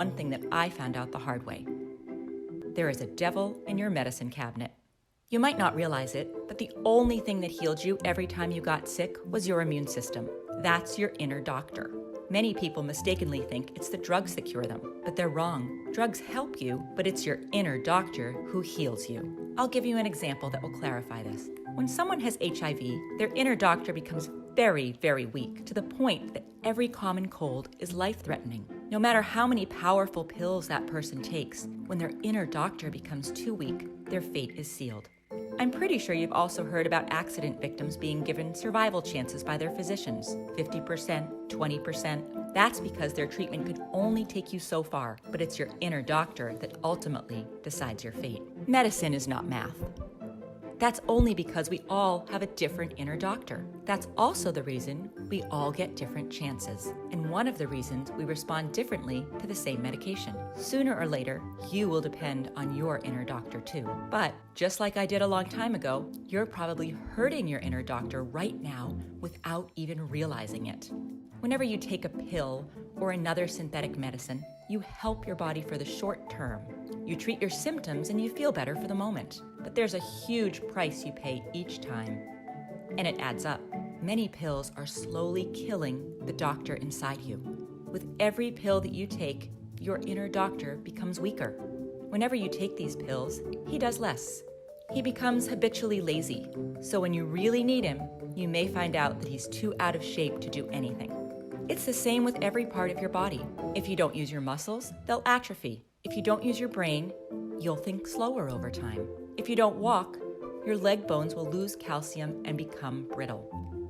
one thing that I found out the hard way. There is a devil in your medicine cabinet. You might not realize it, but the only thing that healed you every time you got sick was your immune system. That's your inner doctor. Many people mistakenly think it's the drugs that cure them, but they're wrong. Drugs help you, but it's your inner doctor who heals you. I'll give you an example that will clarify this. When someone has HIV, their inner doctor becomes very, very weak, to the point that every common cold is life-threatening. No matter how many powerful pills that person takes, when their inner doctor becomes too weak, their fate is sealed. I'm pretty sure you've also heard about accident victims being given survival chances by their physicians, 50%, 20%. That's because their treatment could only take you so far, but it's your inner doctor that ultimately decides your fate. Medicine is not math. That's only because we all have a different inner doctor. That's also the reason we all get different chances, and one of the reasons we respond differently to the same medication. Sooner or later, you will depend on your inner doctor too. But just like I did a long time ago, you're probably hurting your inner doctor right now without even realizing it. Whenever you take a pill or another synthetic medicine, you help your body for the short term. You treat your symptoms and you feel better for the moment. But there's a huge price you pay each time, and it adds up. Many pills are slowly killing the doctor inside you. With every pill that you take, your inner doctor becomes weaker. Whenever you take these pills, he does less. He becomes habitually lazy. So when you really need him, you may find out that he's too out of shape to do anything. It's the same with every part of your body. If you don't use your muscles, they'll atrophy. If you don't use your brain, you'll think slower over time. If you don't walk, your leg bones will lose calcium and become brittle.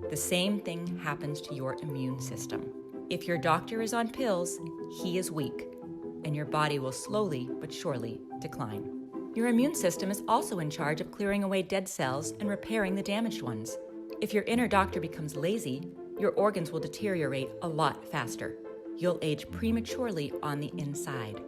The same thing happens to your immune system. If your doctor is on pills, he is weak, and your body will slowly but surely decline. Your immune system is also in charge of clearing away dead cells and repairing the damaged ones. If your inner doctor becomes lazy, your organs will deteriorate a lot faster. You'll age prematurely on the inside.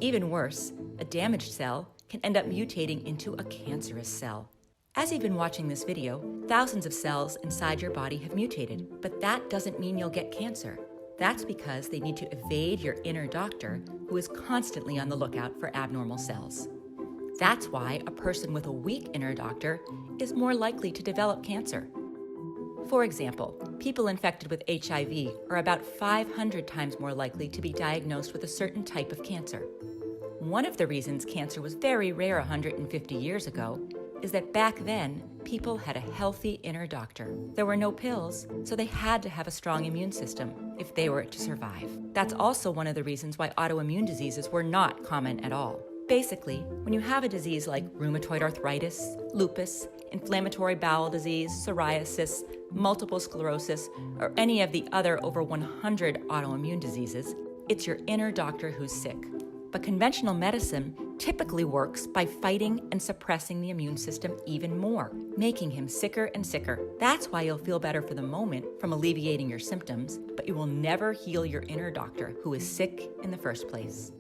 Even worse, a damaged cell can end up mutating into a cancerous cell. As you've been watching this video, thousands of cells inside your body have mutated, but that doesn't mean you'll get cancer. That's because they need to evade your inner doctor, who is constantly on the lookout for abnormal cells. That's why a person with a weak inner doctor is more likely to develop cancer. For example, people infected with HIV are about 500 times more likely to be diagnosed with a certain type of cancer. One of the reasons cancer was very rare 150 years ago is that back then, people had a healthy inner doctor. There were no pills, so they had to have a strong immune system if they were to survive. That's also one of the reasons why autoimmune diseases were not common at all. Basically, when you have a disease like rheumatoid arthritis, lupus, inflammatory bowel disease, psoriasis, multiple sclerosis, or any of the other over 100 autoimmune diseases, it's your inner doctor who's sick. But conventional medicine typically works by fighting and suppressing the immune system even more, making him sicker and sicker. That's why you'll feel better for the moment from alleviating your symptoms, but you will never heal your inner doctor who is sick in the first place.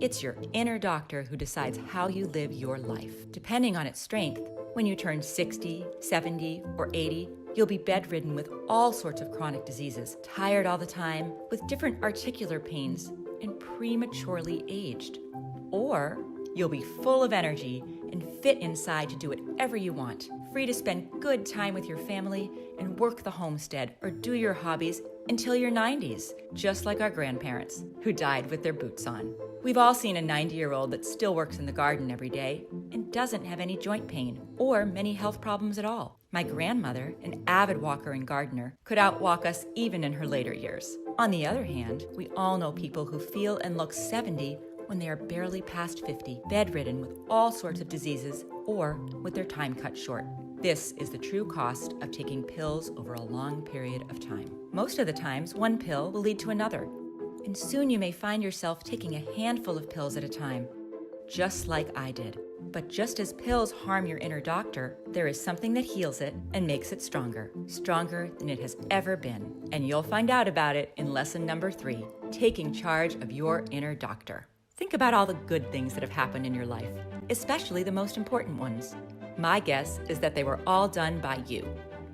It's your inner doctor who decides how you live your life. Depending on its strength, when you turn 60, 70, or 80, you'll be bedridden with all sorts of chronic diseases, tired all the time, with different articular pains, and prematurely aged. Or you'll be full of energy and fit inside to do whatever you want, free to spend good time with your family and work the homestead or do your hobbies until your 90s, just like our grandparents who died with their boots on. We've all seen a 90-year-old that still works in the garden every day and doesn't have any joint pain or many health problems at all. My grandmother, an avid walker and gardener, could outwalk us even in her later years. On the other hand, we all know people who feel and look 70 when they are barely past 50, bedridden with all sorts of diseases or with their time cut short. This is the true cost of taking pills over a long period of time. Most of the times, one pill will lead to another, and soon you may find yourself taking a handful of pills at a time, just like I did. But just as pills harm your inner doctor, there is something that heals it and makes it stronger than it has ever been. And you'll find out about it in lesson number 3, taking charge of your inner doctor. Think about all the good things that have happened in your life, especially the most important ones. My guess is that they were all done by you.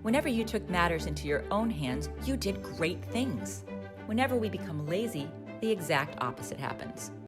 Whenever you took matters into your own hands, you did great things. Whenever we become lazy, the exact opposite happens.